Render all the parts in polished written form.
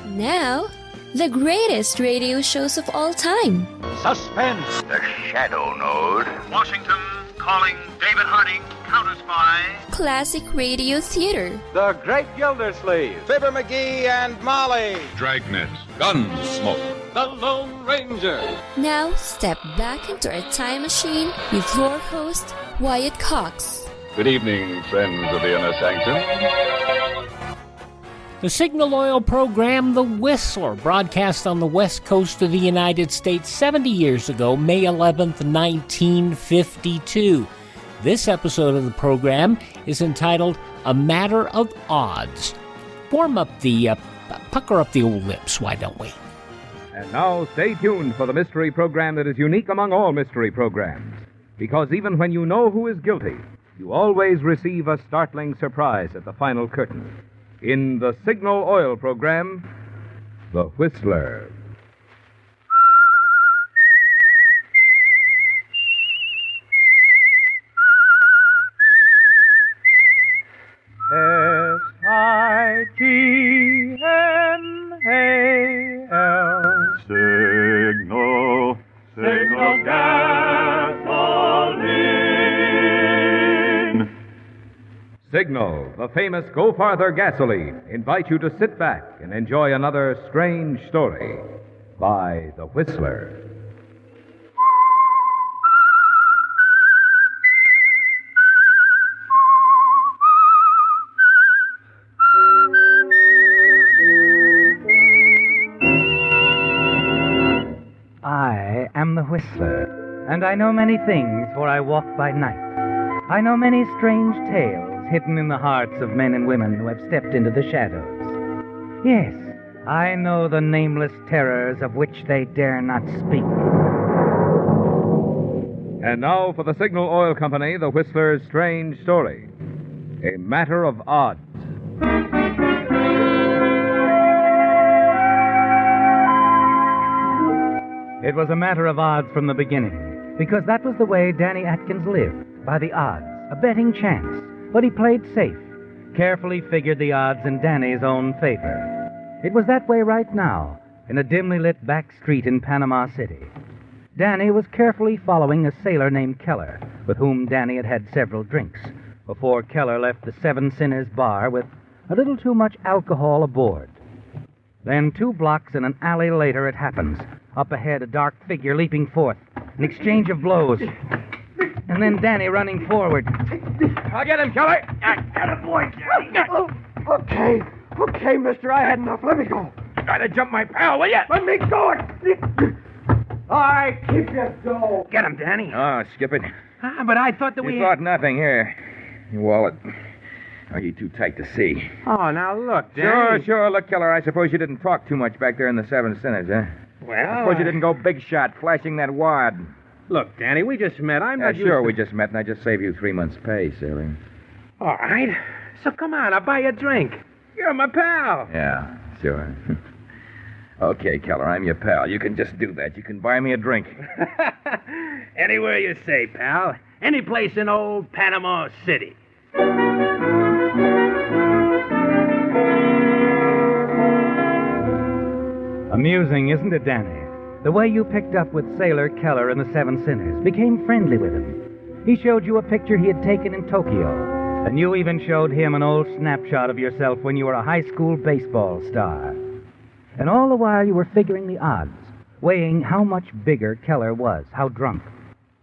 Now, the greatest radio shows of all time. Suspense. The Shadow Node. Washington calling David Harding, Counter Spy. Classic radio theater. The Great Gildersleeve. Fibber McGee and Molly. Dragnet. Gunsmoke. The Lone Ranger. Now, step back into our time machine with your host, Wyatt Cox. Good evening, friends of the Inner Sanctum. The Signal Oil program, The Whistler, broadcast on the west coast of the United States 70 years ago, May 11th, 1952. This episode of the program is entitled A Matter of Odds. Pucker up the old lips, why don't we? And now stay tuned for the mystery program that is unique among all mystery programs. Because even when you know who is guilty, you always receive a startling surprise at the final curtain. In the Signal Oil program, The Whistler. S-I-G-N-A-L. Signal. Signal gasoline. Signal, the famous Go Farther gasoline, invite you to sit back and enjoy another strange story by The Whistler. I am the Whistler, and I know many things, for I walk by night. I know many strange tales hidden in the hearts of men and women who have stepped into the shadows. Yes, I know the nameless terrors of which they dare not speak. And now for the Signal Oil Company, The Whistler's strange story. A Matter of Odds. It was a matter of odds from the beginning, because that was the way Danny Atkins lived, by the odds, a betting chance. But he played safe, carefully figured the odds in Danny's own favor. It was that way right now, in a dimly lit back street in Panama City. Danny was carefully following a sailor named Keller, with whom Danny had had several drinks, before Keller left the Seven Sinners bar with a little too much alcohol aboard. Then 2 blocks in an alley later it happens. Up ahead, a dark figure leaping forth, an exchange of blows, and then Danny running forward. I'll get him, Keller. Attaboy, Danny. Okay, mister, I had enough. Let me go. Try to jump my pal, will you? Let me go. All right, keep your go. Get him, Danny. Oh, skip it. But I thought that You thought nothing. Here. Your wallet. Are you too tight to see? Oh, now look, Danny. Sure. Look, Keller, I suppose you didn't talk too much back there in the Seven Sinners, huh? Well, I suppose you didn't go big shot, flashing that wad. Look, Danny, we just met. I'm not Sure, used we just met, and I just saved you 3 months' pay, sailor. All right. So come on, I'll buy you a drink. You're my pal. Yeah, sure. Okay, Keller, I'm your pal. You can just do that. You can buy me a drink. Anywhere you say, pal. Any place in old Panama City. Amusing, isn't it, Danny? The way you picked up with Sailor Keller and the Seven Sinners, became friendly with him. He showed you a picture he had taken in Tokyo, and you even showed him an old snapshot of yourself when you were a high school baseball star. And all the while you were figuring the odds, weighing how much bigger Keller was, how drunk,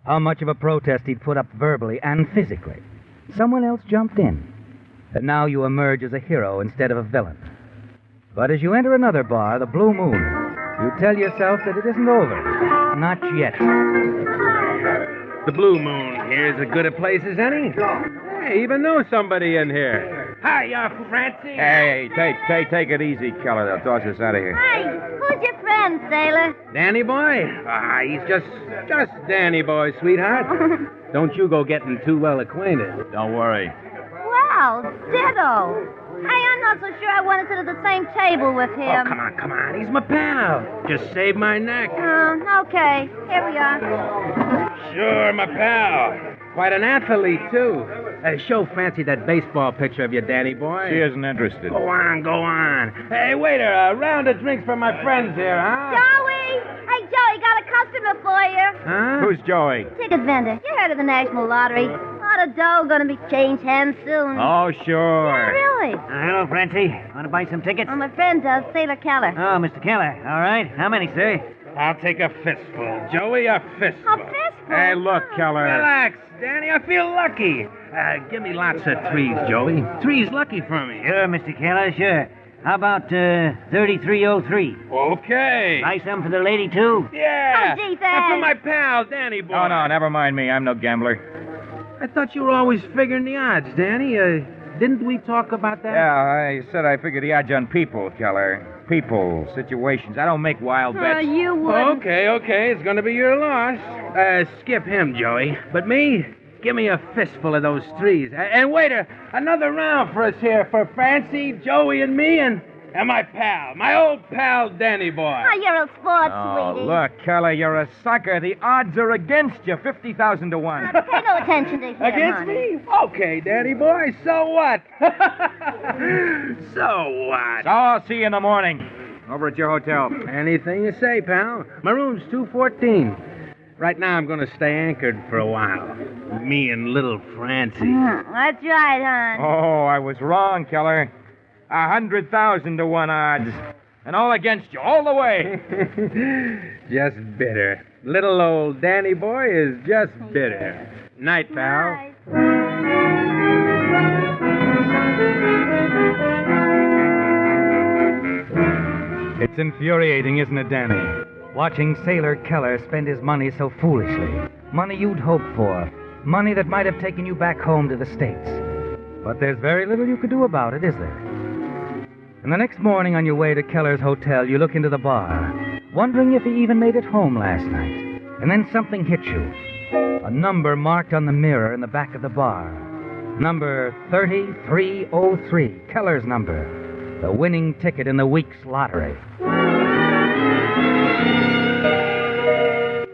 how much of a protest he'd put up verbally and physically. Someone else jumped in, and now you emerge as a hero instead of a villain. But as you enter another bar, the Blue Moon, you tell yourself that it isn't over. Not yet. The Blue Moon here's as good a place as any. Hey, even know somebody in here. Hiya, Francie. Hey, take it easy, Keller. They'll toss us out of here. Hey, who's your friend, sailor? Danny boy? He's just Danny boy, sweetheart. Don't you go getting too well acquainted. Don't worry. Well, ditto. Hey, I'm not so sure I want to sit at the same table with him. Oh, come on. He's my pal. Just saved my neck. Okay. Here we are. Sure, my pal. Quite an athlete, too. Show Francie that baseball picture of you, Danny boy. She isn't interested. Go on. Hey, waiter, a round of drinks for my friends here, huh? Joey! Hey, Joey, got a customer for you. Huh? Who's Joey? Ticket vendor. You heard of the National Lottery. A lot of dough gonna be changed hands soon. Oh, Yeah, sure. really? Hello, Francie. Want to buy some tickets? Well, my friend does, Sailor Keller. Oh, Mr. Keller. All right. How many, sir? I'll take a fistful. Joey, a fistful. A fistful? Hey, look, Keller. Relax, Danny. I feel lucky. Give me lots of threes, Joey. Three's lucky for me. Sure, Mr. Keller, sure. How about 3303? Okay. Buy some for the lady, too? Yeah. Oh, gee, And for thanks. my pal, Danny boy. Oh, no, never mind me. I'm no gambler. I thought you were always figuring the odds, Danny. Didn't we talk about that? Yeah, I said I figured the odds on people, Keller. People, situations. I don't make wild bets. You wouldn't. Okay. It's going to be your loss. Skip him, Joey. But me, give me a fistful of those threes. And waiter, another round for us here for Francie, Joey, and me, and my pal, my old pal, Danny boy. Oh, you're a sport, Oh, sweetie. look, Keller, you're a sucker. The odds are against you, 50,000 to 1. Pay no attention to him, Against honey. me? Okay, Danny boy, so what? So what? So I'll see you in the morning. Over at your hotel. Anything you say, pal. My room's 214. Right now, I'm going to stay anchored for a while. Me and little Francie. That's right, hon. Oh, I was wrong, Keller. 100,000 to 1 odds. And all against you, all the way. Just bitter. Little old Danny boy is just bitter. Night, pal. Night. It's infuriating, isn't it, Danny? Watching Sailor Keller spend his money so foolishly. Money you'd hoped for. Money that might have taken you back home to the States. But there's very little you could do about it, is there? And the next morning on your way to Keller's hotel, you look into the bar, wondering if he even made it home last night. And then something hits you. A number marked on the mirror in the back of the bar. Number 3303, Keller's number. The winning ticket in the week's lottery.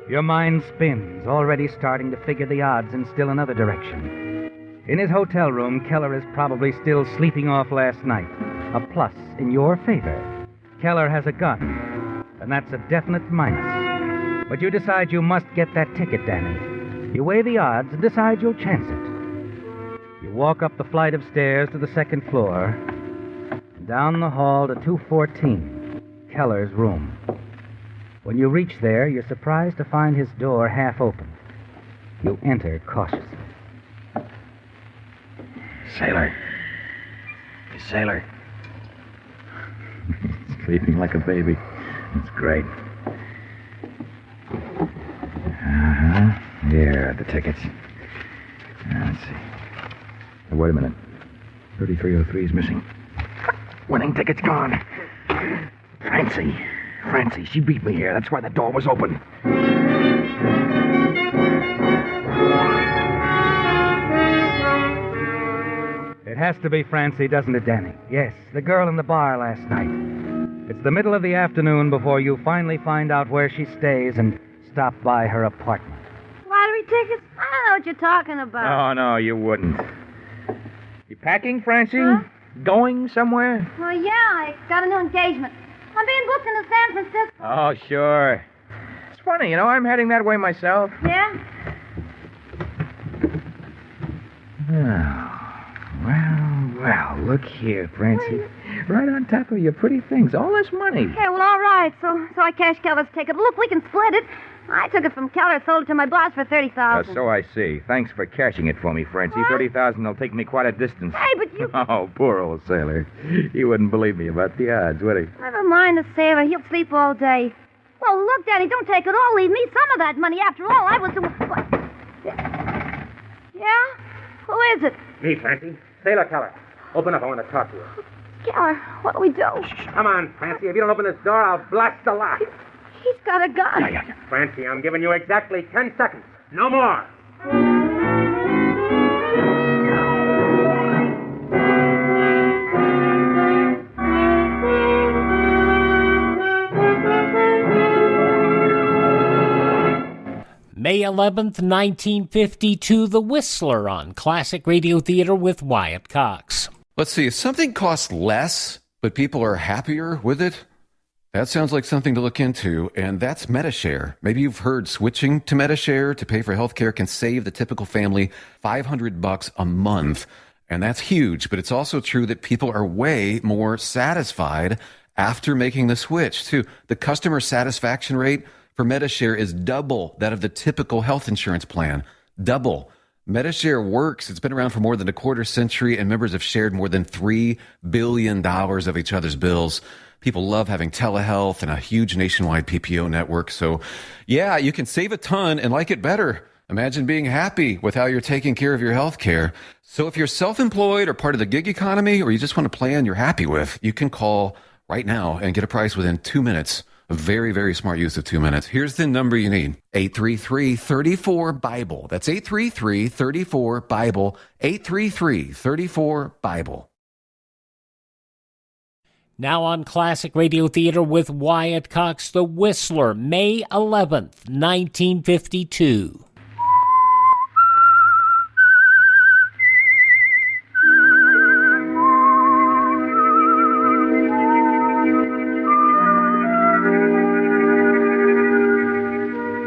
Your mind spins, already starting to figure the odds in still another direction. In his hotel room, Keller is probably still sleeping off last night. A plus in your favor. Keller has a gun, and that's a definite minus. But you decide you must get that ticket, Danny. You weigh the odds and decide you'll chance it. You walk up the flight of stairs to the second floor, and down the hall to 214, Keller's room. When you reach there, you're surprised to find his door half open. You enter cautiously. Sailor. Sailor. Sleeping like a baby. It's great. Here are the tickets. Let's see. Now, wait a minute. 3303 is missing. Winning ticket's gone. Francie, she beat me here. That's why the door was open. It has to be Francie, doesn't it, Danny? Yes, the girl in the bar last night. It's the middle of the afternoon before you finally find out where she stays and stop by her apartment. Lottery tickets? I don't know what you're talking about. Oh, no, you wouldn't. You packing, Francie? Huh? Going somewhere? Well, yeah, I got a new engagement. I'm being booked into San Francisco. Oh, sure. It's funny, I'm heading that way myself. Yeah? Well, look here, Francie. Right on top of your pretty things. All this money. Okay, well, all right. So I cashed Keller's ticket. Look, we can split it. I took it from Keller, sold it to my boss for $30,000. So I see. Thanks for cashing it for me, Francie. What? 30,000 will take me quite a distance. Hey, but you... Oh, poor old sailor. He wouldn't believe me about the odds, would he? Never mind the sailor. He'll sleep all day. Well, look, Daddy, don't take it all. Leave me some of that money. After all, I was... Yeah? Who is it? Me, Francie. Sailor Keller. Open up. I want to talk to you. Keller, what do we do? Come on, Francie. If you don't open this door, I'll blast the lock. He's got a gun. Yeah. Francie, I'm giving you exactly 10 seconds. No more. May 11th, 1952, The Whistler on Classic Radio Theater with Wyatt Cox. Let's see, if something costs less, but people are happier with it, that sounds like something to look into, and that's MediShare. Maybe you've heard switching to MediShare to pay for healthcare can save the typical family $500 a month, and that's huge, but it's also true that people are way more satisfied after making the switch, too. The customer satisfaction rate for MediShare is double that of the typical health insurance plan. Double. MediShare works. It's been around for more than a quarter century, and members have shared more than $3 billion of each other's bills. People love having telehealth and a huge nationwide PPO network. So, yeah, you can save a ton and like it better. Imagine being happy with how you're taking care of your health care. So if you're self-employed or part of the gig economy, or you just want a plan you're happy with, you can call right now and get a price within 2 minutes. A very, very smart use of 2 minutes. Here's the number you need. 833-34-BIBLE. That's 833-34-BIBLE. 833-34-BIBLE. Now on Classic Radio Theater with Wyatt Cox, The Whistler, May 11th, 1952.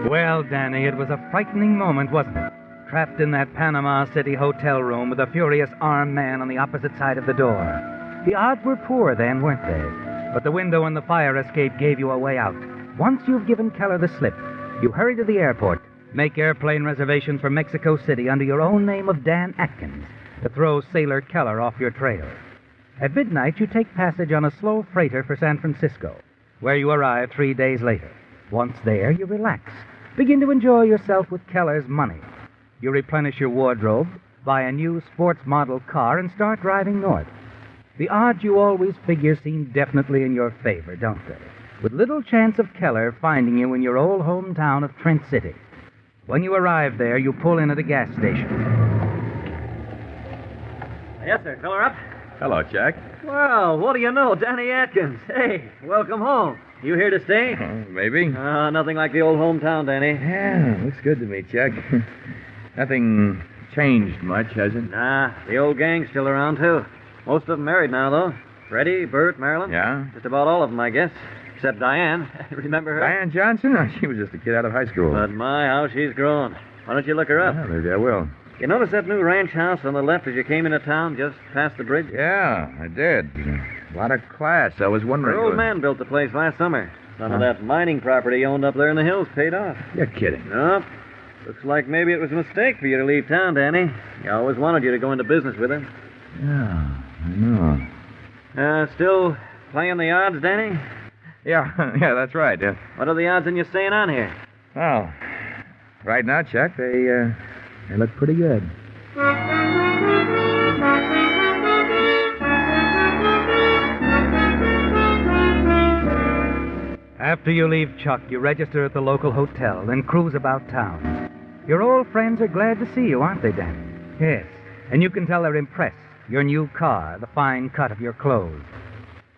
Well, Danny, it was a frightening moment, wasn't it? Trapped in that Panama City hotel room with a furious armed man on the opposite side of the door. The odds were poor then, weren't they? But the window and the fire escape gave you a way out. Once you've given Keller the slip, you hurry to the airport, make airplane reservations for Mexico City under your own name of Dan Atkins to throw Sailor Keller off your trail. At midnight, you take passage on a slow freighter for San Francisco, where you arrive 3 days later. Once there, you relax. Begin to enjoy yourself with Keller's money. You replenish your wardrobe, buy a new sports model car, and start driving north. The odds you always figure seem definitely in your favor, don't they? With little chance of Keller finding you in your old hometown of Trent City. When you arrive there, you pull in at a gas station. Yes, sir. Fill her up. Hello, Jack. Well, what do you know? Danny Atkins. Hey, welcome home. You here to stay? Maybe. Nothing like the old hometown, Danny. Yeah, looks good to me, Jack. Nothing changed much, has it? Nah, the old gang's still around, too. Most of them married now, though. Freddie, Bert, Marilyn. Yeah? Just about all of them, I guess. Except Diane. Remember her? Diane Johnson? Oh, she was just a kid out of high school. But my, how she's grown. Why don't you look her up? Yeah, maybe I will. You notice that new ranch house on the left as you came into town, just past the bridge? Yeah, I did. A lot of class. I was wondering. Her old man built the place last summer. Some of that mining property he owned up there in the hills paid off. You're kidding. Nope. Looks like maybe it was a mistake for you to leave town, Danny. He always wanted you to go into business with him. Yeah, I know. Still playing the odds, Danny? Yeah, that's right. What are the odds in you staying on here? Well, right now, Chuck, they look pretty good. After you leave Chuck, you register at the local hotel, then cruise about town. Your old friends are glad to see you, aren't they, Danny? Yes, and you can tell they're impressed. Your new car, the fine cut of your clothes.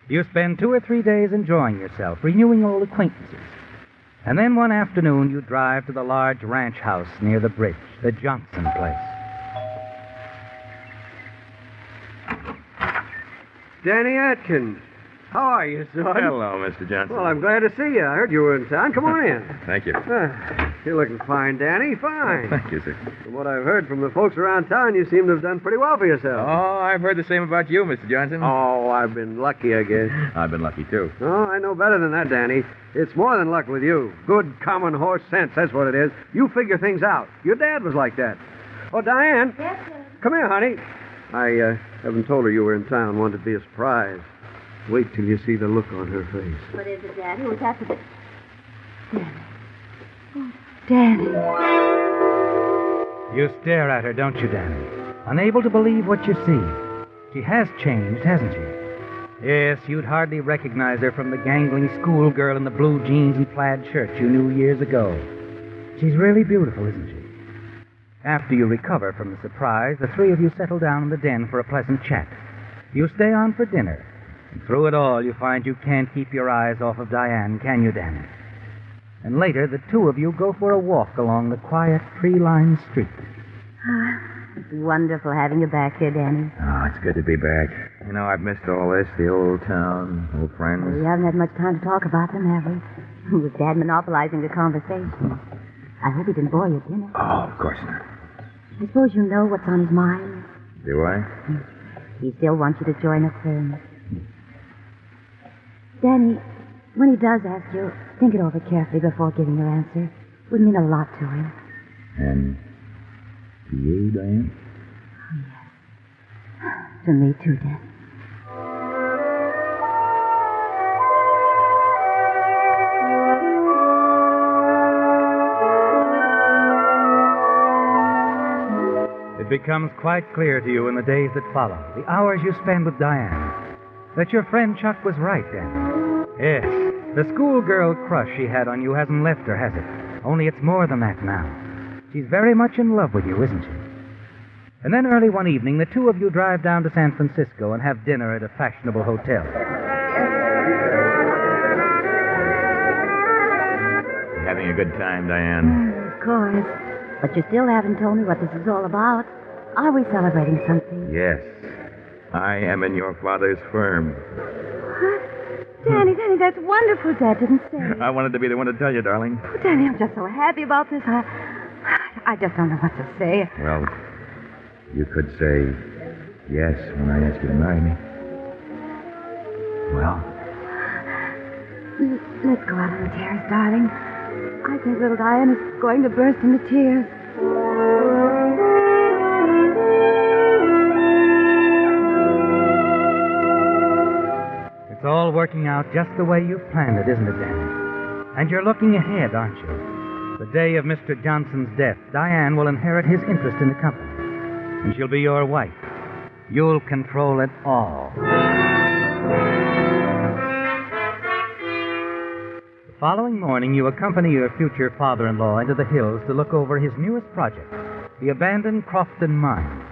You spend 2 or 3 days enjoying yourself, renewing old acquaintances. And then one afternoon, you drive to the large ranch house near the bridge, the Johnson place. Danny Atkins. How are you, son? Hello, Mr. Johnson. Well, I'm glad to see you. I heard you were in town. Come on in. Thank you. You're looking fine, Danny. Fine. Thank you, sir. From what I've heard from the folks around town, you seem to have done pretty well for yourself. Oh, I've heard the same about you, Mr. Johnson. Oh, I've been lucky, I guess. I've been lucky, too. Oh, I know better than that, Danny. It's more than luck with you. Good common horse sense, that's what it is. You figure things out. Your dad was like that. Oh, Diane. Yes, sir. Come here, honey. I haven't told her you were in town. Wanted to be a surprise. Wait till you see the look on her face. What is it, Daddy? What's happened? Danny. Oh, Danny. You stare at her, don't you, Danny? Unable to believe what you see. She has changed, hasn't she? Yes, you'd hardly recognize her from the gangling schoolgirl in the blue jeans and plaid shirt you knew years ago. She's really beautiful, isn't she? After you recover from the surprise, the three of you settle down in the den for a pleasant chat. You stay on for dinner. And through it all, you find you can't keep your eyes off of Diane, can you, Danny? And later, the two of you go for a walk along the quiet, tree-lined street. It's wonderful having you back here, Danny. Oh, it's good to be back. You know, I've missed all this, the old town, old friends. We haven't had much time to talk about them, have we? With Dad monopolizing the conversation. I hope he didn't bore you at dinner. Oh, of course not. I suppose you know what's on his mind. Do I? He still wants you to join a firm. Danny, when he does ask you, think it over carefully before giving your answer. It would mean a lot to him. And to you, Diane? Oh, yes. To me, too, Danny. It becomes quite clear to you in the days that follow, the hours you spend with Diane, that your friend Chuck was right, Danny. Yes, the schoolgirl crush she had on you hasn't left her, has it? Only it's more than that now. She's very much in love with you, isn't she? And then early one evening, the two of you drive down to San Francisco and have dinner at a fashionable hotel. You having a good time, Diane? Of course. But you still haven't told me what this is all about. Are we celebrating something? Yes. I am in your father's firm. Danny, that's wonderful, Dad didn't say. I wanted to be the one to tell you, darling. Oh, Danny, I'm just so happy about this. I just don't know what to say. Well, you could say yes when I ask you to marry me. Well? Let's go out on the terrace, darling. I think little Diane is going to burst into tears. It's all working out just the way you've planned it, isn't it, Danny? And you're looking ahead, aren't you? The day of Mr. Johnson's death, Diane will inherit his interest in the company. And she'll be your wife. You'll control it all. The following morning, you accompany your future father-in-law into the hills to look over his newest project, the abandoned Crofton mine.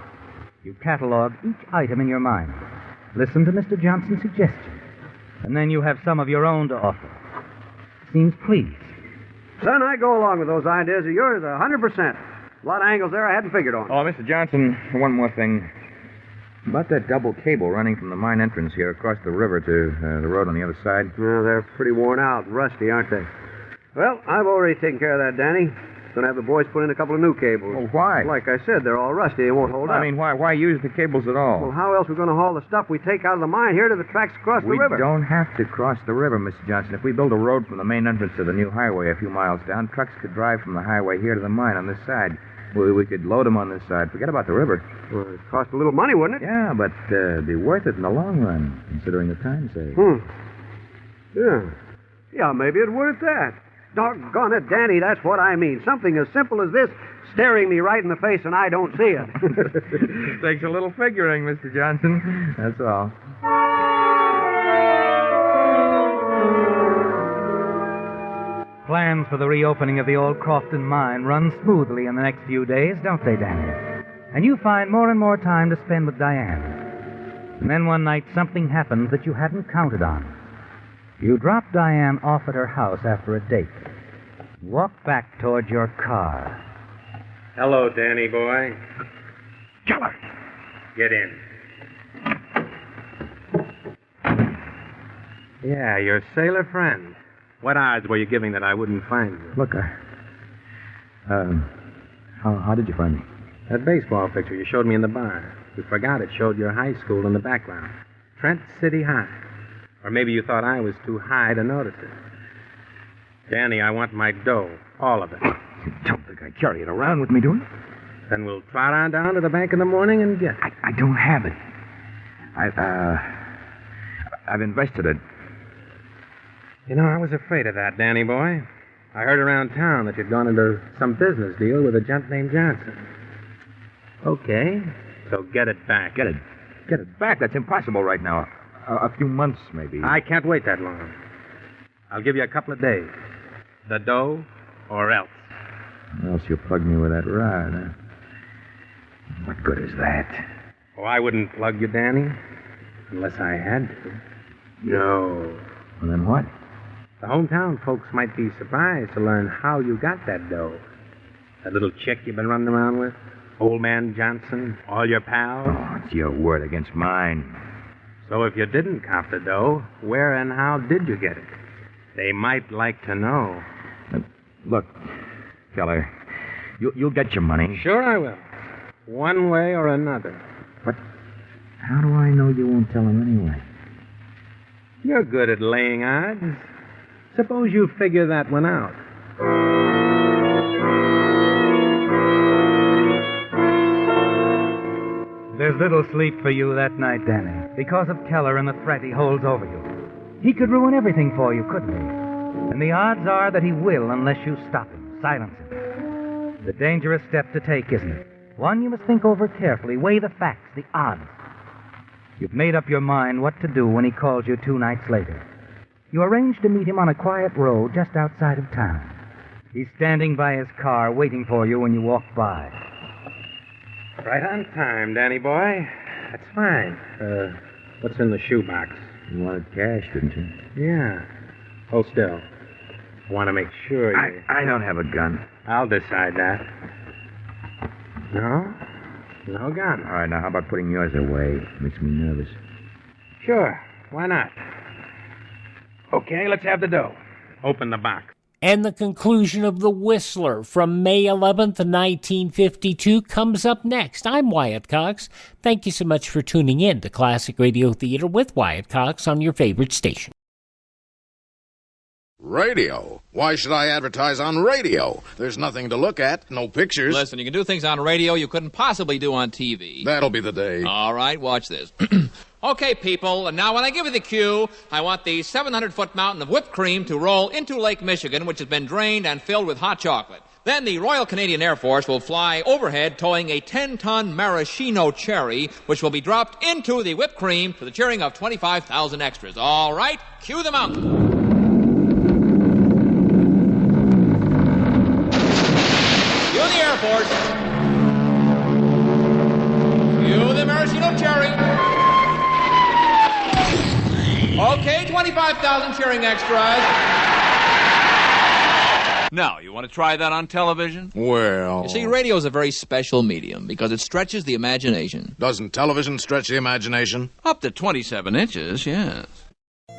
You catalog each item in your mind. Listen to Mr. Johnson's suggestions. And then you have some of your own to offer. Seems pleased. Son, I go along with those ideas of yours 100%. A lot of angles there I hadn't figured on. Oh, Mr. Johnson, one more thing. About that double cable running from the mine entrance here across the river to the road on the other side. Well, they're pretty worn out and rusty, aren't they? Well, I've already taken care of that, Danny. Gonna have the boys put in a couple of new cables. Well, why? Like I said, they're all rusty. They won't hold up. I mean, why use the cables at all? Well, how else are we going to haul the stuff we take out of the mine here to the tracks across the river? We don't have to cross the river, Mr. Johnson. If we build a road from the main entrance to the new highway a few miles down, trucks could drive from the highway here to the mine on this side. We could load them on this side. Forget about the river. Well, it'd cost a little money, wouldn't it? Yeah, but it'd be worth it in the long run, considering the time saved. Yeah, maybe it's worth that. Doggone it, Danny, that's what I mean. Something as simple as this staring me right in the face and I don't see it. It takes a little figuring, Mr. Johnson. That's all. Plans for the reopening of the old Crofton mine run smoothly in the next few days, don't they, Danny? And you find more and more time to spend with Diane. And then one night, something happens that you hadn't counted on. You drop Diane off at her house after a date. Walk back toward your car. Hello, Danny boy. Keller! Get in. Yeah, your sailor friend. What odds were you giving that I wouldn't find you? Look, how did you find me? That baseball picture you showed me in the bar. You forgot it showed your high school in the background. Trent City High. Or maybe you thought I was too high to notice it. Danny, I want my dough. All of it. You don't think I carry it around with me, do you? Then we'll trot on down to the bank in the morning and get it. I don't have it. I've invested it. You know, I was afraid of that, Danny boy. I heard around town that you'd gone into some business deal with a gent named Johnson. Okay, so get it back. Get it back? That's impossible right now. A few months, maybe. I can't wait that long. I'll give you a couple of days. The dough or else. Or else you plug me with that rod, huh? What good is that? Oh, I wouldn't plug you, Danny. Unless I had to. No. Well, then what? The hometown folks might be surprised to learn how you got that dough. That little chick you've been running around with? Old Man Johnson? All your pals? Oh, it's your word against mine. So if you didn't cop the dough, where and how did you get it? They might like to know. Look, Keller, you'll get your money. Sure I will. One way or another. But how do I know you won't tell him anyway? You're good at laying odds. Suppose you figure that one out. There's little sleep for you that night, Danny, because of Keller and the threat he holds over you. He could ruin everything for you, couldn't he? And the odds are that he will unless you stop him, silence him. The dangerous step to take, isn't it? One you must think over carefully, weigh the facts, the odds. You've made up your mind what to do when he calls you 2 nights later. You arrange to meet him on a quiet road just outside of town. He's standing by his car waiting for you when you walk by. Right on time, Danny boy. That's fine. What's in the shoebox? You wanted cash, didn't you? Yeah. Hold still. I want to make sure you... I don't have a gun. I'll decide that. No? No gun. All right, now how about putting yours away? Makes me nervous. Sure. Why not? Okay, let's have the dough. Open the box. And the conclusion of The Whistler from May 11th, 1952 comes up next. I'm Wyatt Cox. Thank you so much for tuning in to Classic Radio Theater with Wyatt Cox on your favorite station. Radio? Why should I advertise on radio? There's nothing to look at, no pictures. Listen, you can do things on radio you couldn't possibly do on TV. That'll be the day. All right, watch this. Okay, people, and now when I give you the cue, I want the 700-foot mountain of whipped cream to roll into Lake Michigan, which has been drained and filled with hot chocolate. Then the Royal Canadian Air Force will fly overhead towing a 10-ton maraschino cherry, which will be dropped into the whipped cream to the cheering of 25,000 extras. All right, cue the mountain. Cue the Air Force. Cue the maraschino cherry. Okay, 25,000 cheering extras. Now, you want to try that on television? Well... You see, radio is a very special medium because it stretches the imagination. Doesn't television stretch the imagination? Up to 27 inches, yes.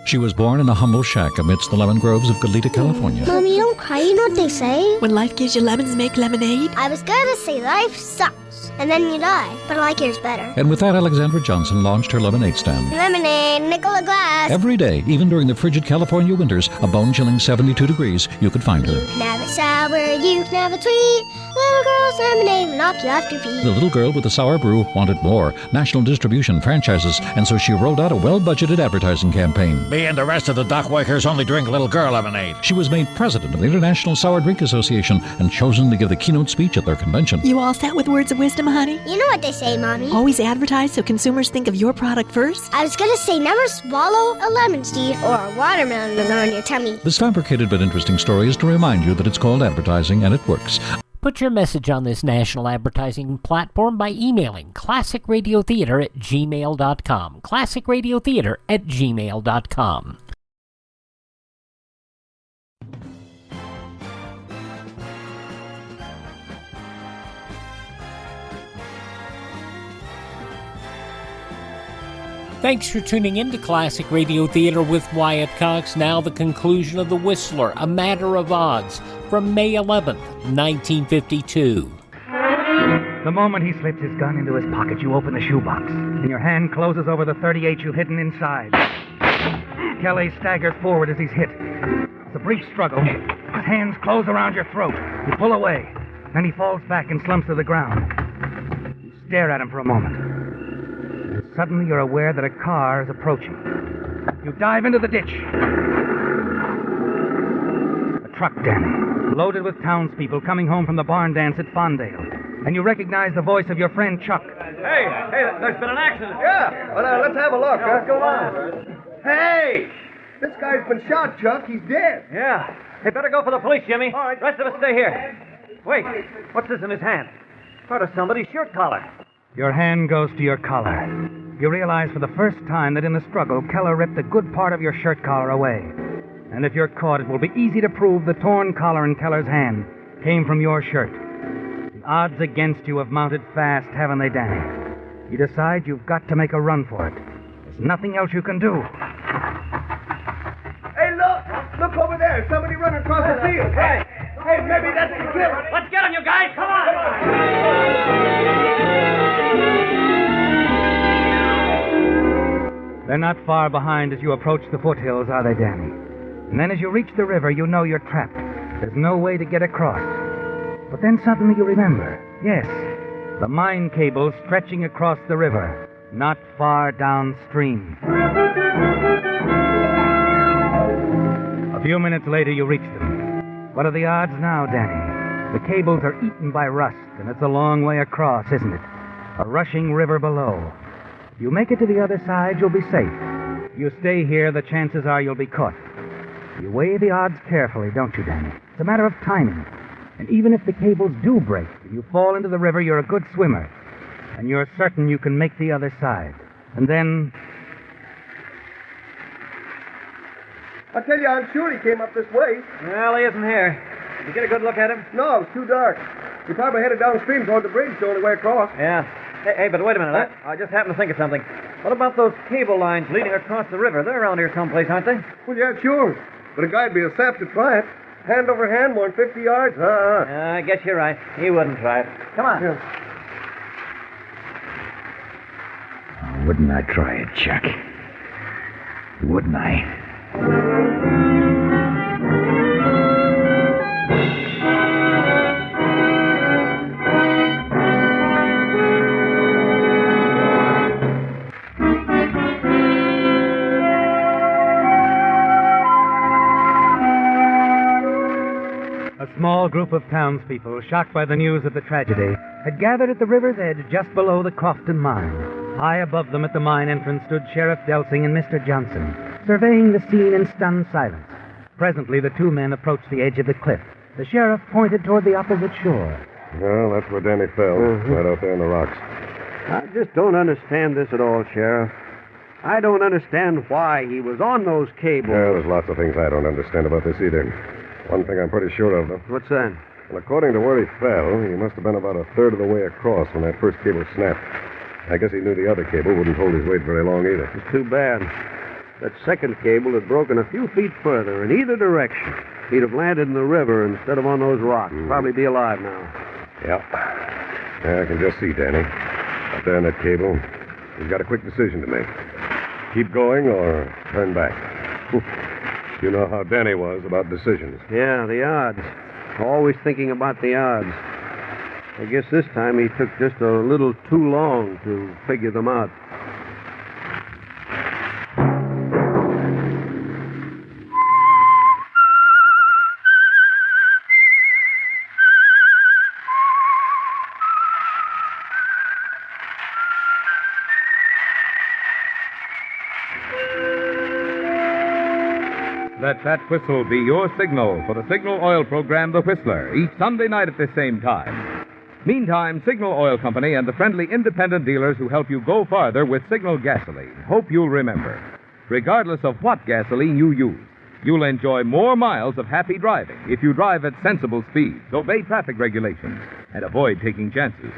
She was born in a humble shack amidst the lemon groves of Goleta, California. Mommy, don't cry. You know what they say? When life gives you lemons, make lemonade. I was gonna say life sucks, and then you die. But I like yours better. And with that, Alexandra Johnson launched her lemonade stand. Lemonade, nickel a glass. Every day, even during the frigid California winters, a bone-chilling 72 degrees, you could find her. You can have it sour, you can have it sweet. Little girl's lemonade will knock you off your feet. The little girl with the sour brew wanted more, national distribution, franchises, and so she rolled out a well-budgeted advertising campaign. Me and the rest of the dockworkers only drink little girl lemonade. She was made president of the International Sour Drink Association and chosen to give the keynote speech at their convention. You all set with words of wisdom, honey? You know what they say, Mommy. Always advertise so consumers think of your product first. I was gonna say never swallow a lemon seed or a watermelon on your tummy. This fabricated but interesting story is to remind you that it's called advertising and it works. Put your message on this national advertising platform by emailing classicradiotheater@gmail.com. classicradiotheater@gmail.com. Thanks for tuning in to Classic Radio Theater with Wyatt Cox. Now the conclusion of The Whistler, A Matter of Odds, from May 11th, 1952. The moment he slips his gun into his pocket, you open the shoebox, and your hand closes over the .38 you've hidden inside. Kelly staggers forward as he's hit. It's a brief struggle. His hands close around your throat. You pull away. Then he falls back and slumps to the ground. You stare at him for a moment. And suddenly you're aware that a car is approaching. You dive into the ditch. A truck, Danny, loaded with townspeople coming home from the barn dance at Fondale. And you recognize the voice of your friend Chuck. Hey, there's been an accident. Yeah, well, let's have a look. Go on. Hey! This guy's been shot, Chuck. He's dead. Yeah. Hey, better go for the police, Jimmy. All right. Rest of us stay here. Wait, what's this in his hand? Part of somebody's shirt collar. Your hand goes to your collar. You realize for the first time that in the struggle, Keller ripped a good part of your shirt collar away. And if you're caught, it will be easy to prove the torn collar in Keller's hand came from your shirt. The odds against you have mounted fast, haven't they, Danny? You decide you've got to make a run for it. There's nothing else you can do. Hey, look! Look over there. Somebody running across the field. Right. Hey, maybe that's the killer. Let's get him, you guys! Come on! They're not far behind as you approach the foothills, are they, Danny? And then as you reach the river, you know you're trapped. There's no way to get across. But then suddenly you remember. Yes, the mine cable stretching across the river, not far downstream. A few minutes later, you reach them. What are the odds now, Danny? The cables are eaten by rust, and it's a long way across, isn't it? A rushing river below. If you make it to the other side, you'll be safe. If you stay here, the chances are you'll be caught. You weigh the odds carefully, don't you, Danny? It's a matter of timing. And even if the cables do break and you fall into the river, you're a good swimmer. And you're certain you can make the other side. And then... I tell you, I'm sure he came up this way. Well, he isn't here. Did you get a good look at him? No, it's too dark. He probably headed downstream toward the bridge, the only way across. Yeah. Hey, but wait a minute. I just happened to think of something. What about those cable lines leading across the river? They're around here someplace, aren't they? Well, yeah, sure. But a guy'd be a sap to try it. Hand over hand, more than 50 yards. I guess you're right. He wouldn't try it. Come on. Yeah. Wouldn't I try it, Chuck? Wouldn't I? A small group of townspeople, shocked by the news of the tragedy, had gathered at the river's edge just below the Crofton mine. High above them at the mine entrance stood Sheriff Delsing and Mr. Johnson, surveying the scene in stunned silence. Presently, the two men approached the edge of the cliff. The sheriff pointed toward the opposite shore. Well, that's where Danny fell, right out there in the rocks. I just don't understand this at all, Sheriff. I don't understand why he was on those cables. Yeah, there's lots of things I don't understand about this either. One thing I'm pretty sure of, though. What's that? Well, according to where he fell, he must have been about a third of the way across when that first cable snapped. I guess he knew the other cable wouldn't hold his weight very long either. It's too bad. That second cable had broken a few feet further in either direction. He'd have landed in the river instead of on those rocks. Probably be alive now. Yeah. Yeah, I can just see Danny. Up there in that cable. He's got a quick decision to make. Keep going or turn back. You know how Danny was about decisions. Yeah, the odds. Always thinking about the odds. I guess this time he took just a little too long to figure them out. Let that whistle be your signal for the Signal Oil program, The Whistler, each Sunday night at this same time. Meantime, Signal Oil Company and the friendly independent dealers who help you go farther with Signal gasoline hope you'll remember, regardless of what gasoline you use, you'll enjoy more miles of happy driving if you drive at sensible speeds, obey traffic regulations, and avoid taking chances.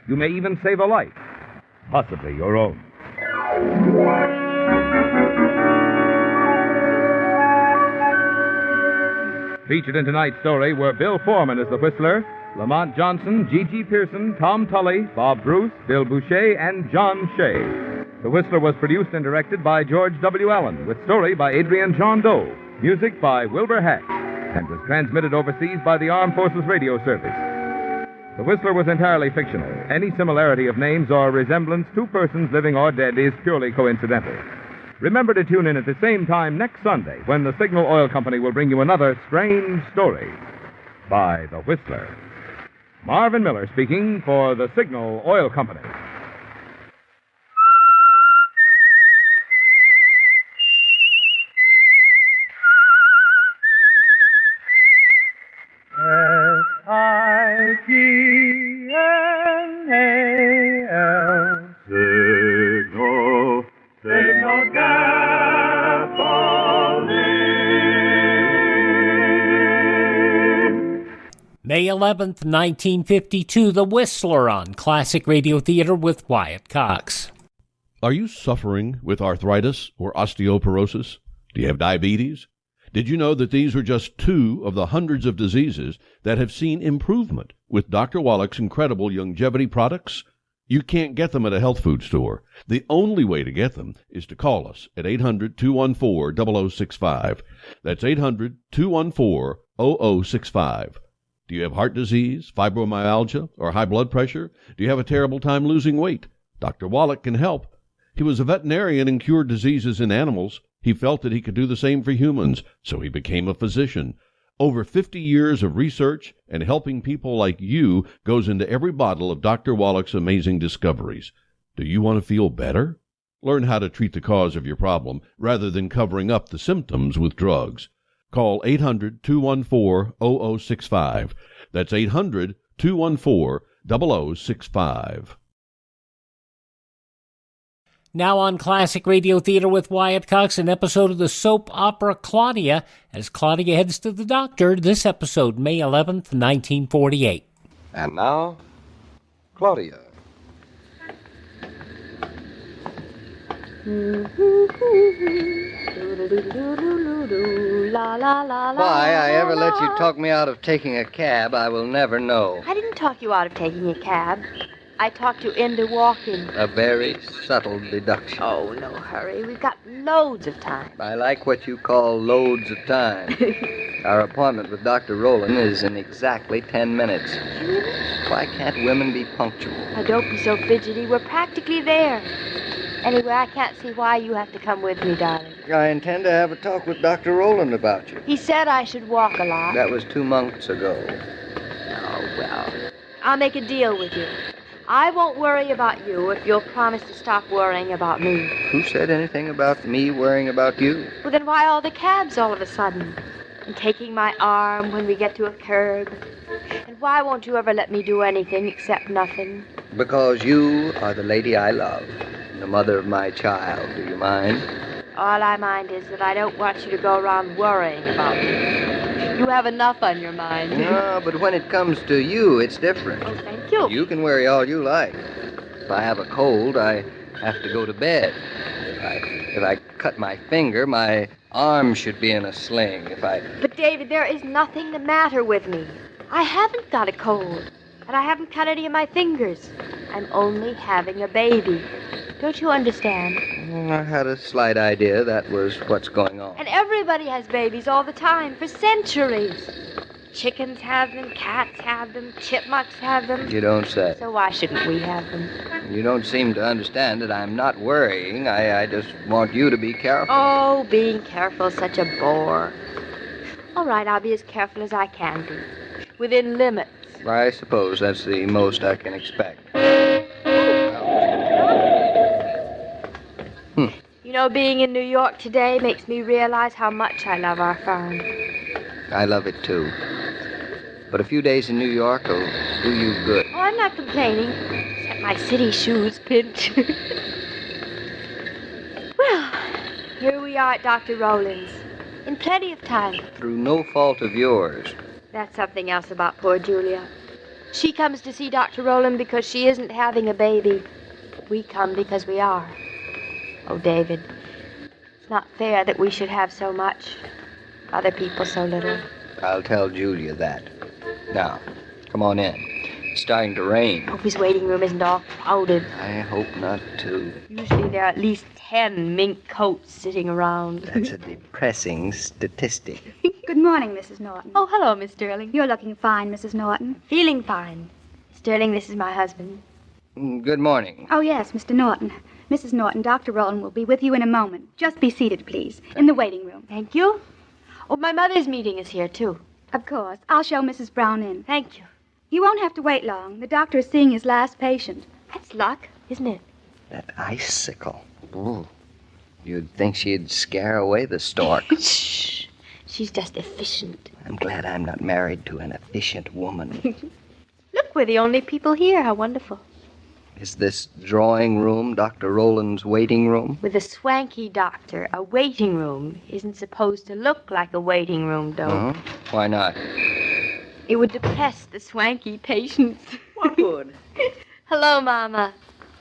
You may even save a life, possibly your own. Featured in tonight's story were Bill Foreman as the Whistler, Lamont Johnson, G.G. Pearson, Tom Tully, Bob Bruce, Bill Boucher, and John Shea. The Whistler was produced and directed by George W. Allen, with story by Adrian John Doe, music by Wilbur Hatch, and was transmitted overseas by the Armed Forces Radio Service. The Whistler was entirely fictional. Any similarity of names or resemblance to persons living or dead is purely coincidental. Remember to tune in at the same time next Sunday when the Signal Oil Company will bring you another strange story by The Whistler. Marvin Miller speaking for the Signal Oil Company. Signal, Signal gasoline. 11th, 1952, The Whistler on Classic Radio Theater with Wyatt Cox. Are you suffering with arthritis or osteoporosis? Do you have diabetes? Did you know that these are just 2 of the hundreds of diseases that have seen improvement with Dr. Wallach's incredible longevity products? You can't get them at a health food store. The only way to get them is to call us at 800-214-0065. That's 800-214-0065. Do you have heart disease, fibromyalgia, or high blood pressure? Do you have a terrible time losing weight? Dr. Wallach can help. He was a veterinarian and cured diseases in animals. He felt that he could do the same for humans, so he became a physician. Over 50 years of research and helping people like you goes into every bottle of Dr. Wallach's amazing discoveries. Do you want to feel better? Learn how to treat the cause of your problem rather than covering up the symptoms with drugs. Call 800-214-0065. That's 800-214-0065. Now on Classic Radio Theater with Wyatt Cox, an episode of the soap opera Claudia, as Claudia heads to the doctor. This episode, May 11th, 1948. And now, Claudia. Why I ever let you talk me out of taking a cab, I will never know. I didn't talk you out of taking a cab. I talked you into walking. A very subtle deduction. Oh, no hurry. We've got loads of time. I like what you call loads of time. Our appointment with Dr. Roland is in exactly 10 minutes. Why can't women be punctual? Now, don't be so fidgety. We're practically there. Anyway, I can't see why you have to come with me, darling. I intend to have a talk with Dr. Roland about you. He said I should walk a lot. That was 2 months ago. Oh, well. I'll make a deal with you. I won't worry about you if you'll promise to stop worrying about me. Who said anything about me worrying about you? Well, then why all the cabs all of a sudden? And taking my arm when we get to a curb? And why won't you ever let me do anything except nothing? Because you are the lady I love, the mother of my child. Do you mind? All I mind is that I don't want you to go around worrying about me. You have enough on your mind. No, but when it comes to you, it's different. Oh, thank you. You can worry all you like. If I have a cold, I have to go to bed. If I cut my finger, my arm should be in a sling. But, David, there is nothing the matter with me. I haven't got a cold, and I haven't cut any of my fingers. I'm only having a baby. Don't you understand? I had a slight idea that was what's going on. And everybody has babies all the time, for centuries. Chickens have them, cats have them, chipmunks have them. You don't say. So why shouldn't we have them? You don't seem to understand that I'm not worrying. I just want you to be careful. Oh, being careful is such a bore. All right, I'll be as careful as I can be. Within limits. I suppose that's the most I can expect. You know, being in New York today makes me realize how much I love our farm. I love it, too. But a few days in New York will do you good. Oh, I'm not complaining, except my city shoes pinch. Well, here we are at Dr. Roland's, in plenty of time. Through no fault of yours. That's something else about poor Julia. She comes to see Dr. Roland because she isn't having a baby. We come because we are. Oh, David, it's not fair that we should have so much, other people so little. I'll tell Julia that. Now, come on in. It's starting to rain. Hope his waiting room isn't all crowded. I hope not, too. Usually there are at least 10 mink coats sitting around. That's a depressing statistic. Good morning, Mrs. Norton. Oh, hello, Miss Sterling. You're looking fine, Mrs. Norton. Feeling fine. Sterling, this is my husband. Good morning. Oh, yes, Mr. Norton. Mrs. Norton, Dr. Roland will be with you in a moment. Just be seated, please, in the waiting room. Thank you. Oh, my mother's meeting is here, too. Of course. I'll show Mrs. Brown in. Thank you. You won't have to wait long. The doctor is seeing his last patient. That's luck, isn't it? That icicle. Ooh. You'd think she'd scare away the stork. Shh. She's just efficient. I'm glad I'm not married to an efficient woman. Look, we're the only people here. How wonderful. Is this drawing room Dr. Roland's waiting room? With a swanky doctor, a waiting room isn't supposed to look like a waiting room, though. Why not? It would depress the swanky patients. What would? Hello, Mama.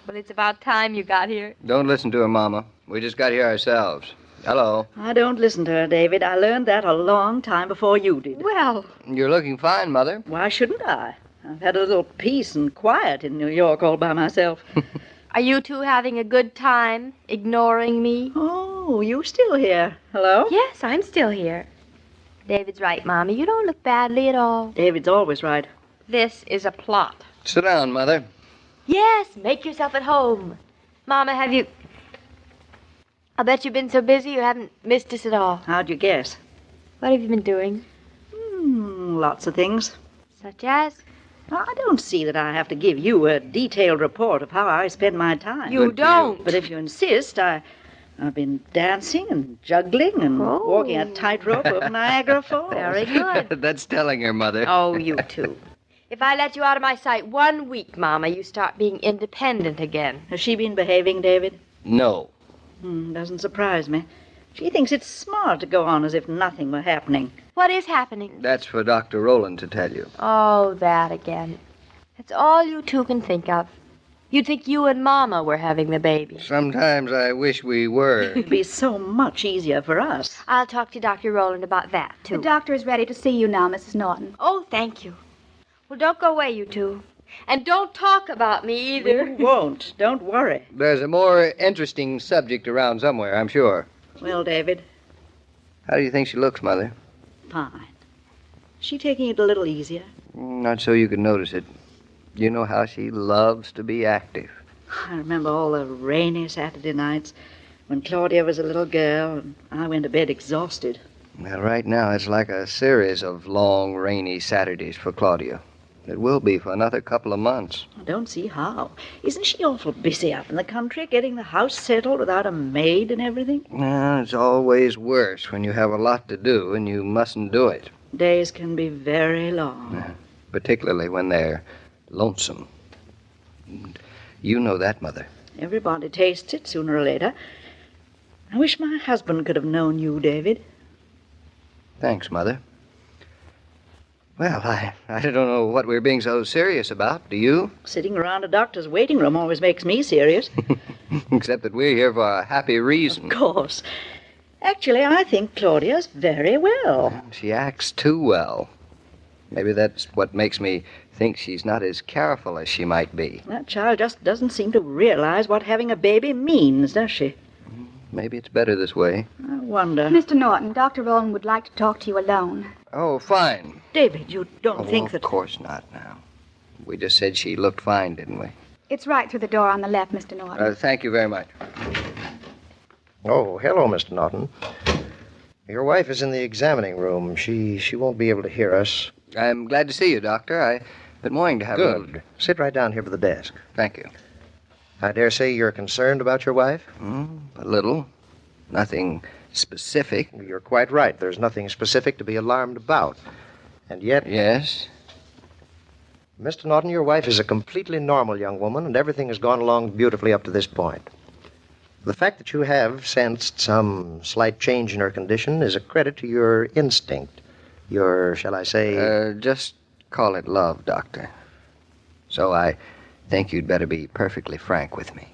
Well, it's about time you got here. Don't listen to her, Mama. We just got here ourselves. Hello. I don't listen to her, David. I learned that a long time before you did. Well. You're looking fine, Mother. Why shouldn't I? I've had a little peace and quiet in New York all by myself. Are you two having a good time, ignoring me? Oh, you still here? Hello? Yes, I'm still here. David's right, Mommy. You don't look badly at all. David's always right. This is a plot. Sit down, Mother. Yes, make yourself at home. Mama, have you... I'll bet you've been so busy you haven't missed us at all. How'd you guess? What have you been doing? Lots of things. Such as? I don't see that I have to give you a detailed report of how I spend my time. You don't. But if you insist, I've been dancing and juggling and walking a tightrope over Niagara Falls. Very good. That's telling her, Mother. Oh, you two. If I let you out of my sight 1 week, Mama, you start being independent again. Has she been behaving, David? No. Doesn't surprise me. She thinks it's smart to go on as if nothing were happening. What is happening? That's for Dr. Roland to tell you. Oh, that again. That's all you two can think of. You'd think you and Mama were having the baby. Sometimes I wish we were. It'd be so much easier for us. I'll talk to Dr. Roland about that, too. The doctor is ready to see you now, Mrs. Norton. Oh, thank you. Well, don't go away, you two. And don't talk about me either. We won't. Don't worry. There's a more interesting subject around somewhere, I'm sure. Well, David? How do you think she looks, Mother? Fine. Is she taking it a little easier? Not so you could notice it. You know how she loves to be active. I remember all the rainy Saturday nights when Claudia was a little girl and I went to bed exhausted. Well, right now it's like a series of long, rainy Saturdays for Claudia. It will be for another couple of months. I don't see how. Isn't she awful busy up in the country, getting the house settled without a maid and everything? No, it's always worse when you have a lot to do and you mustn't do it. Days can be very long. Particularly when they're lonesome. You know that, Mother. Everybody tastes it sooner or later. I wish my husband could have known you, David. Thanks, Mother. Well, I don't know what we're being so serious about, do you? Sitting around a doctor's waiting room always makes me serious. Except that we're here for a happy reason. Of course. Actually, I think Claudia's very well. She acts too well. Maybe that's what makes me think she's not as careful as she might be. That child just doesn't seem to realize what having a baby means, does she? Maybe it's better this way. I wonder. Mr. Norton, Dr. Roland would like to talk to you alone. Oh, fine. David, you don't think that... Of course not now. We just said she looked fine, didn't we? It's right through the door on the left, Mr. Norton. Thank you very much. Oh, hello, Mr. Norton. Your wife is in the examining room. She won't be able to hear us. I'm glad to see you, Doctor. I've been wanting to have Good. Sit right down here by the desk. Thank you. I dare say you're concerned about your wife? A little. Nothing specific. You're quite right. There's nothing specific to be alarmed about. And yet... Yes? Mr. Norton, your wife is a completely normal young woman, and everything has gone along beautifully up to this point. The fact that you have sensed some slight change in her condition is a credit to your instinct. Your, shall I say... Just call it love, Doctor. So I think you'd better be perfectly frank with me.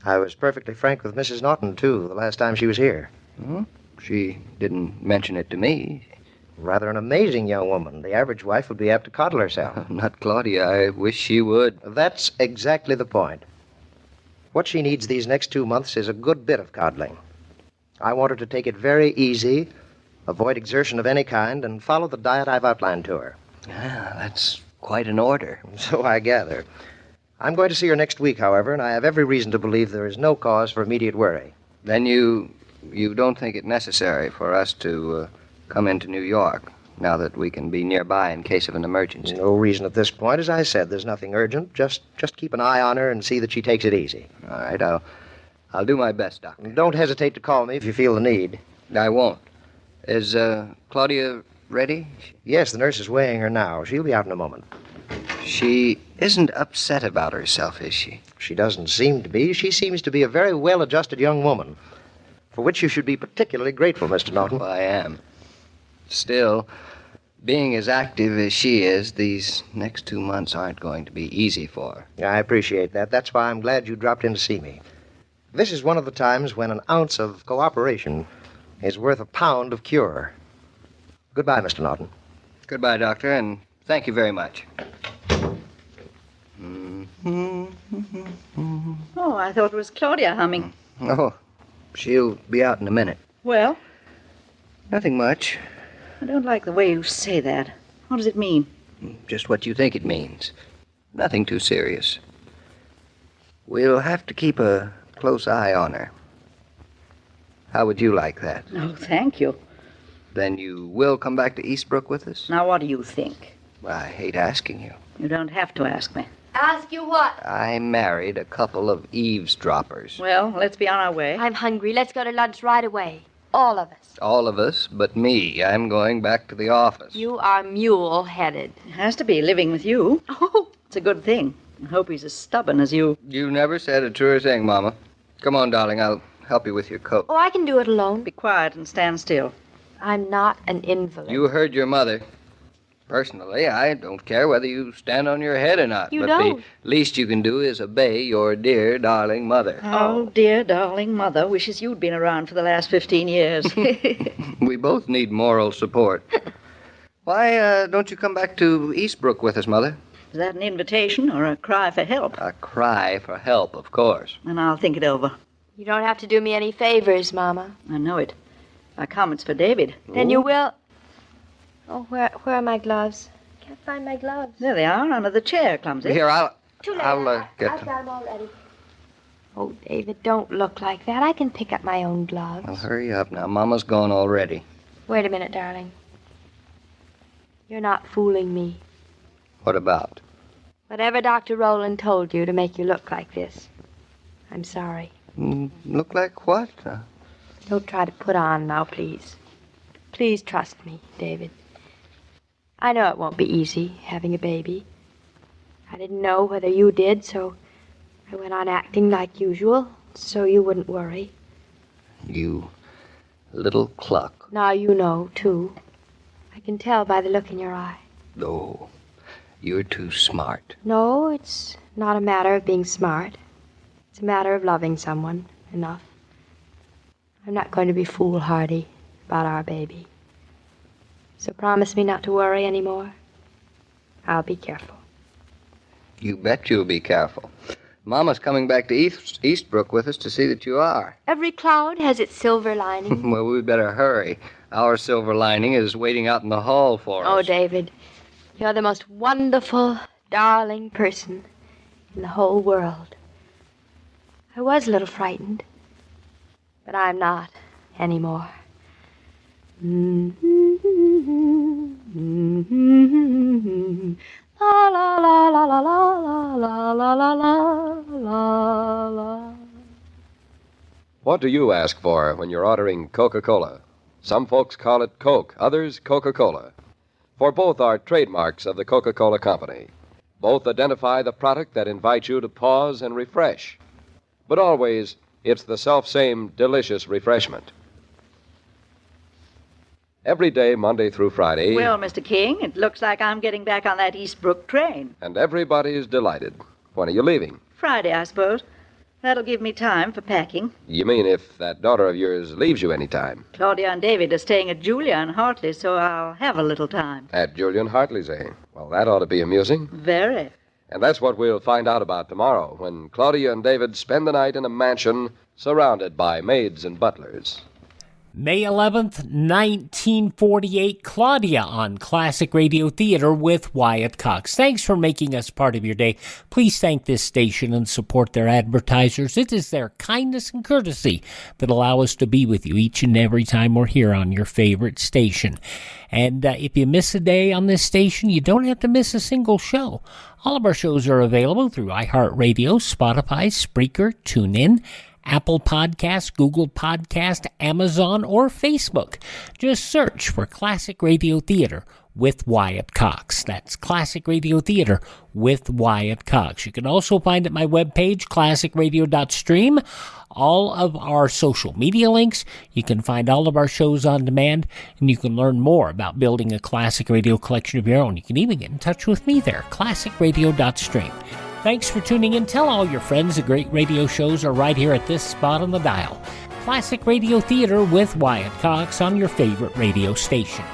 I was perfectly frank with Mrs. Norton, too, the last time she was here. She didn't mention it to me. Rather an amazing young woman. The average wife would be apt to coddle herself. Not Claudia. I wish she would. That's exactly the point. What she needs these next 2 months is a good bit of coddling. I want her to take it very easy, avoid exertion of any kind, and follow the diet I've outlined to her. That's quite an order. So I gather. I'm going to see her next week, however, and I have every reason to believe there is no cause for immediate worry. Then you don't think it necessary for us to come into New York, now that we can be nearby in case of an emergency? No reason at this point. As I said, there's nothing urgent. Just keep an eye on her and see that she takes it easy. All right, I'll do my best, Doctor. Don't hesitate to call me if you feel the need. I won't. Is Claudia ready? Yes, the nurse is weighing her now. She'll be out in a moment. She isn't upset about herself, is she? She doesn't seem to be. She seems to be a very well-adjusted young woman, for which you should be particularly grateful, Mr. Norton. Well, I am. Still, Being as active as she is, these next 2 months aren't going to be easy for her. Yeah, I appreciate that. That's why I'm glad you dropped in to see me. This is one of the times when an ounce of cooperation is worth a pound of cure. Goodbye, Mr. Norton. Goodbye, Doctor, and thank you very much. Oh, I thought it was Claudia humming. Oh, she'll be out in a minute. Well? Nothing much. I don't like the way you say that. What does it mean? Just what you think it means. Nothing too serious. We'll have to keep a close eye on her. How would you like that? Oh, thank you. Then you will come back to Eastbrook with us? Now, what do you think? I hate asking you. You don't have to ask me. Ask you what? I married a couple of eavesdroppers. Well, let's be on our way. I'm hungry. Let's go to lunch right away. All of us. All of us, but me. I'm going back to the office. You are mule-headed. It has to be living with you. Oh, it's a good thing. I hope he's as stubborn as you. You never said a truer thing, Mama. Come on, darling. I'll help you with your coat. Oh, I can do it alone. Be quiet and stand still. I'm not an invalid. You heard your mother. Personally, I don't care whether you stand on your head or not. You but don't. the least you can do is obey your dear, darling mother. Oh, dear, darling mother wishes you'd been around for the last 15 years. We both need moral support. Why don't you come back to Eastbrook with us, Mother? Is that an invitation or a cry for help? A cry for help, of course. And I'll think it over. You don't have to do me any favors, Mama. I know it. I come, it's for David. Then you will... Oh, where are my gloves? Can't find my gloves. There they are, under the chair, Clumsy. Here, I'll Too late. get I've them. got them already. Oh, David, don't look like that. I can pick up my own gloves. Well, hurry up now. Mama's gone already. Wait a minute, darling. You're not fooling me. What about? Whatever Dr. Roland told you to make you look like this, I'm sorry. Look like what? Don't try to put on now, please. Please trust me, David. I know it won't be easy having a baby. I didn't know whether you did, so I went on acting like usual, so you wouldn't worry. You little cluck. Now you know, too. I can tell by the look in your eye. Oh, you're too smart. No, it's not a matter of being smart. It's a matter of loving someone enough. I'm not going to be foolhardy about our baby. So promise me not to worry anymore. I'll be careful. You bet you'll be careful. Mama's coming back to Eastbrook with us to see that you are. Every cloud has its silver lining. Well, we better hurry. Our silver lining is waiting out in the hall for us. Oh, David, you're the most wonderful, darling person in the whole world. I was a little frightened, but I'm not anymore. La la la la la la la la la la la. What do you ask for when you're ordering Coca-Cola? Some folks call it Coke, others Coca-Cola. For both are trademarks of the Coca-Cola Company. Both identify the product that invites you to pause and refresh. But always, it's the self-same delicious refreshment. Every day, Monday through Friday. Well, Mr. King, it looks like I'm getting back on that Eastbrook train. And everybody's delighted. When are you leaving? Friday, I suppose. That'll give me time for packing. You mean if that daughter of yours leaves you any time? Claudia and David are staying at Julia and Hartley, so I'll have a little time. At Julian Hartley's, eh? Well, that ought to be amusing. Very. And that's what we'll find out about tomorrow, when Claudia and David spend the night in a mansion surrounded by maids and butlers. May 11th, 1948, Claudia on Classic Radio Theater with Wyatt Cox. Thanks for making us part of your day. Please thank this station and support their advertisers. It is their kindness and courtesy that allow us to be with you each and every time we're here on your favorite station. And if you miss a day on this station, you don't have to miss a single show. All of our shows are available through iHeartRadio, Spotify, Spreaker, TuneIn, Apple Podcast, Google Podcast, Amazon, or Facebook. Just search for Classic Radio Theater with Wyatt Cox. That's Classic Radio Theater with Wyatt Cox. You can also find at my webpage, classicradio.stream, all of our social media links. You can find all of our shows on demand, and you can learn more about building a classic radio collection of your own. You can even get in touch with me there, classicradio.stream. Thanks for tuning in. Tell all your friends the great radio shows are right here at this spot on the dial. Classic Radio Theater with Wyatt Cox on your favorite radio station.